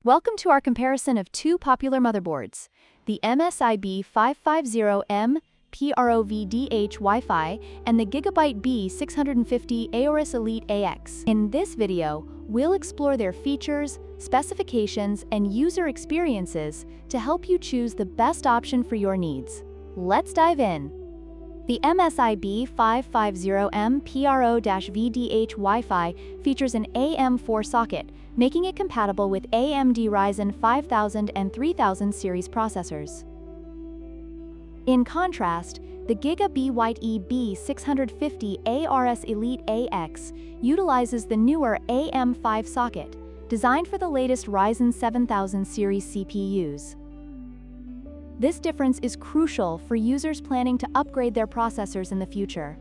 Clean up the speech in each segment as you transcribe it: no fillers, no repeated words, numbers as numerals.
Welcome to our comparison of two popular motherboards, the MSI B550M PRO-VDH Wi-Fi and the GIGABYTE B650 AORUS Elite AX. In this video, we'll explore their features, specifications, and user experiences to help you choose the best option for your needs. Let's dive in. The MSI B550M PRO-VDH Wi-Fi features an AM4 socket, making it compatible with AMD Ryzen 5000 and 3000 series processors. In contrast, the GIGABYTE B650 AORUS Elite AX utilizes the newer AM5 socket, designed for the latest Ryzen 7000 series CPUs. This difference is crucial for users planning to upgrade their processors in the future.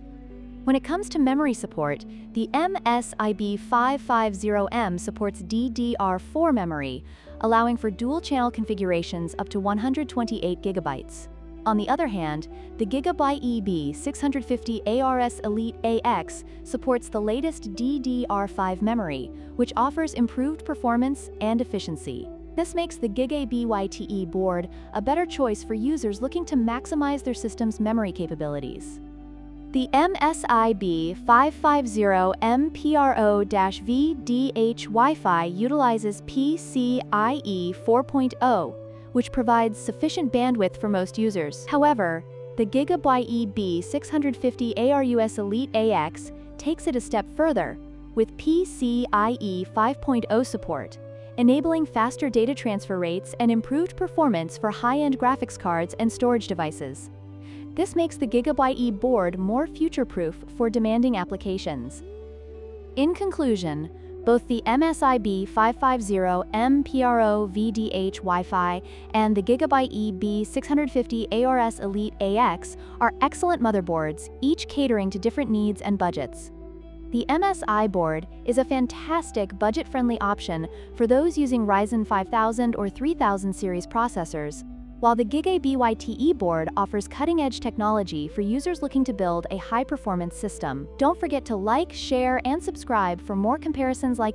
When it comes to memory support, the MSI B550M supports DDR4 memory, allowing for dual-channel configurations up to 128 GB. On the other hand, the GIGABYTE B650 AORUS Elite AX supports the latest DDR5 memory, which offers improved performance and efficiency. This makes the GIGABYTE board a better choice for users looking to maximize their system's memory capabilities. The MSI B550M PRO-VDH Wi-Fi utilizes PCIe 4.0, which provides sufficient bandwidth for most users. However, the GIGABYTE B650 AORUS Elite AX takes it a step further, with PCIe 5.0 support, enabling faster data transfer rates and improved performance for high-end graphics cards and storage devices. This makes the GIGABYTE board more future-proof for demanding applications. In conclusion, both the MSI B550M PRO-VDH Wi-Fi and the GIGABYTE B650 AORUS Elite AX are excellent motherboards, each catering to different needs and budgets. The MSI board is a fantastic budget-friendly option for those using Ryzen 5000 or 3000 series processors, while the GIGABYTE board offers cutting-edge technology for users looking to build a high-performance system. Don't forget to like, share, and subscribe for more comparisons like